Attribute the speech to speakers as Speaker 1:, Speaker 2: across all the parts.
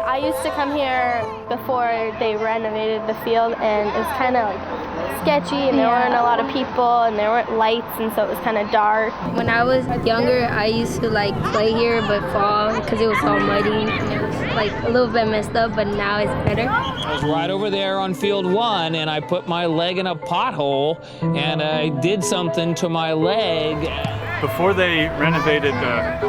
Speaker 1: I used to come here before they renovated the field, and it was kind of like sketchy, and there weren't a lot of people, and there weren't lights, and so it was kind of dark.
Speaker 2: When I was younger, I used to like play here but fall because it was all muddy and it was like a little bit messed up, but now it's better.
Speaker 3: I was right over there on field 1, and I put my leg in a pothole, and I did something to my leg.
Speaker 4: Before they renovated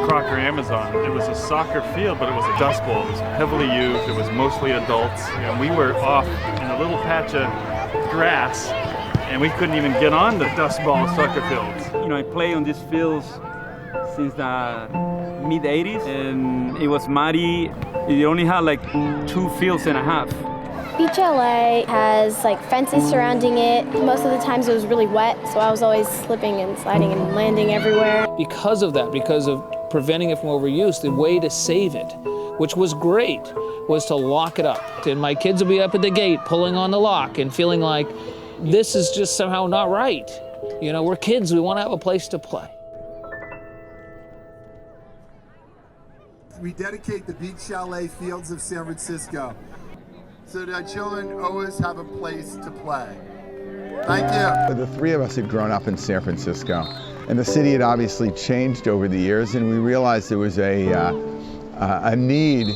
Speaker 4: Crocker Amazon, it was a soccer field, but it was a dust bowl. It was heavily used. It was mostly adults, and we were off in a little patch of grass, and we couldn't even get on the dust ball soccer fields.
Speaker 5: You know, I play on these fields since the mid-'80s, and it was muddy. It only had like 2 fields and a half.
Speaker 1: Beach LA has like fences surrounding it. Most of the times it was really wet, so I was always slipping and sliding and landing everywhere.
Speaker 3: Because of that, because of preventing it from overuse, the way to save it, which was great, was to lock it up. And my kids would be up at the gate pulling on the lock and feeling like this is just somehow not right. You know, we're kids, we want to have a place to play.
Speaker 6: We dedicate the beach chalet fields of San Francisco so that our children always have a place to play. Thank you.
Speaker 7: The 3 of us had grown up in San Francisco, and the city had obviously changed over the years, and we realized there was a need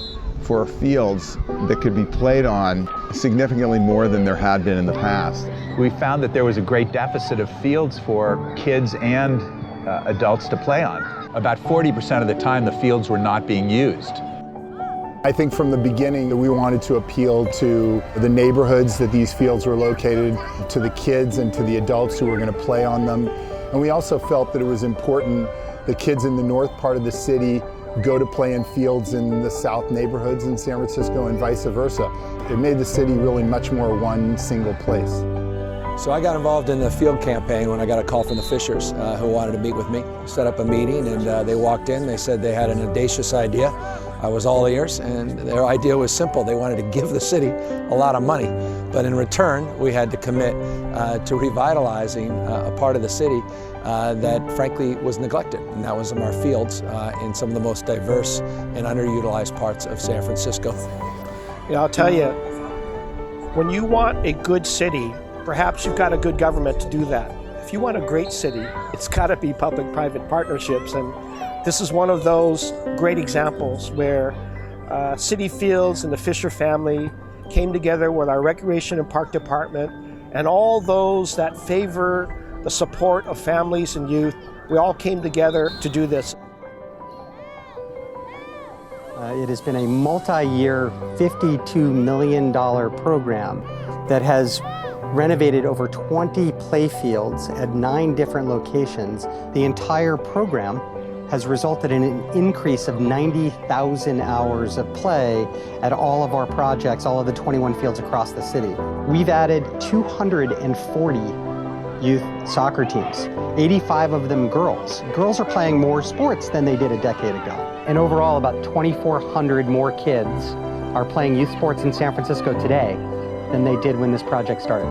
Speaker 7: for fields that could be played on significantly more than there had been in the past.
Speaker 8: We found that there was a great deficit of fields for kids and adults to play on. About 40% of the time, the fields were not being used.
Speaker 6: I think from the beginning that we wanted to appeal to the neighborhoods that these fields were located, to the kids and to the adults who were going to play on them. And we also felt that it was important that kids in the north part of the city go to play in fields in the south neighborhoods in San Francisco and vice versa. It made the city really much more one single place.
Speaker 9: So I got involved in the field campaign when I got a call from the Fishers who wanted to meet with me. Set up a meeting, and they walked in. They said they had an audacious idea. I was all ears, and their idea was simple. They wanted to give the city a lot of money, but in return, we had to commit to revitalizing a part of the city that frankly was neglected, and that was in our fields in some of the most diverse and underutilized parts of San Francisco.
Speaker 10: You know, I'll tell you, when you want a good city, perhaps you've got a good government to do that. If you want a great city, it's got to be public-private partnerships, and this is one of those great examples where City Fields and the Fisher family came together with our Recreation and Park Department and all those that favor the support of families and youth. We all came together to do this.
Speaker 11: It has been a multi-year $52 million program that has renovated over 20 playfields at 9 different locations. The entire program has resulted in an increase of 90,000 hours of play at all of our projects, all of the 21 fields across the city. We've added 240 youth soccer teams, 85 of them girls. Girls are playing more sports than they did a decade ago. And overall, about 2,400 more kids are playing youth sports in San Francisco today than they did when this project started.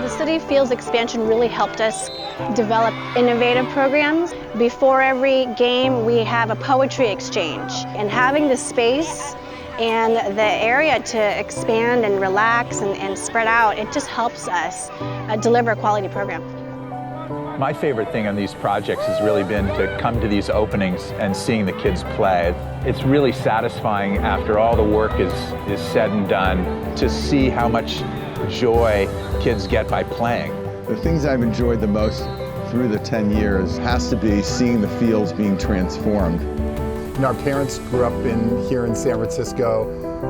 Speaker 12: The City Fields expansion really helped us develop innovative programs. Before every game, we have a poetry exchange. And having the space and the area to expand and relax and spread out, it just helps us deliver a quality program.
Speaker 8: My favorite thing on these projects has really been to come to these openings and seeing the kids play. It's really satisfying after all the work is said and done to see how much joy kids get by playing.
Speaker 7: The things I've enjoyed the most through the 10 years has to be seeing the fields being transformed.
Speaker 6: And our parents grew up here in San Francisco.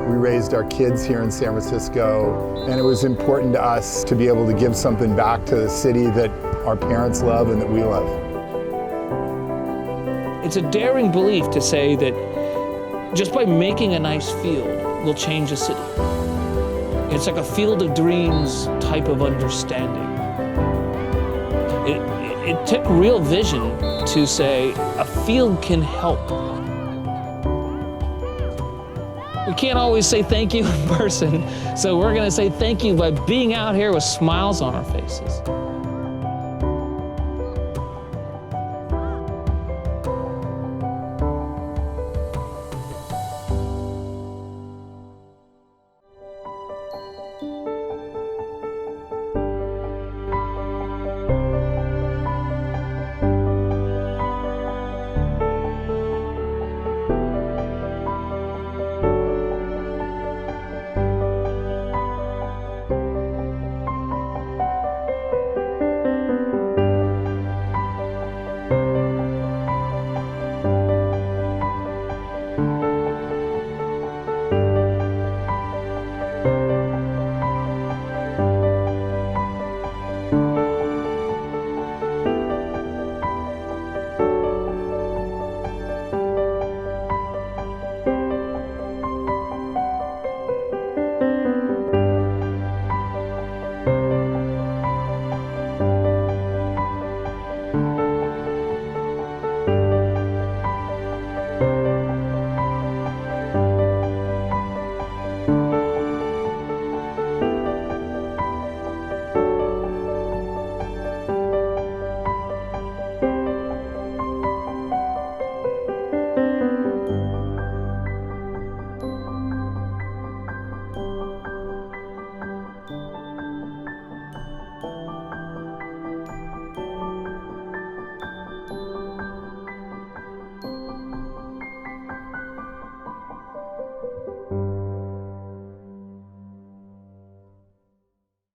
Speaker 6: We raised our kids here in San Francisco, and it was important to us to be able to give something back to the city that our parents love and that we love.
Speaker 3: It's a daring belief to say that just by making a nice field will change a city. It's like a field of dreams type of understanding. It took real vision to say a field can help. We can't always say thank you in person, so we're going to say thank you by being out here with smiles on our faces.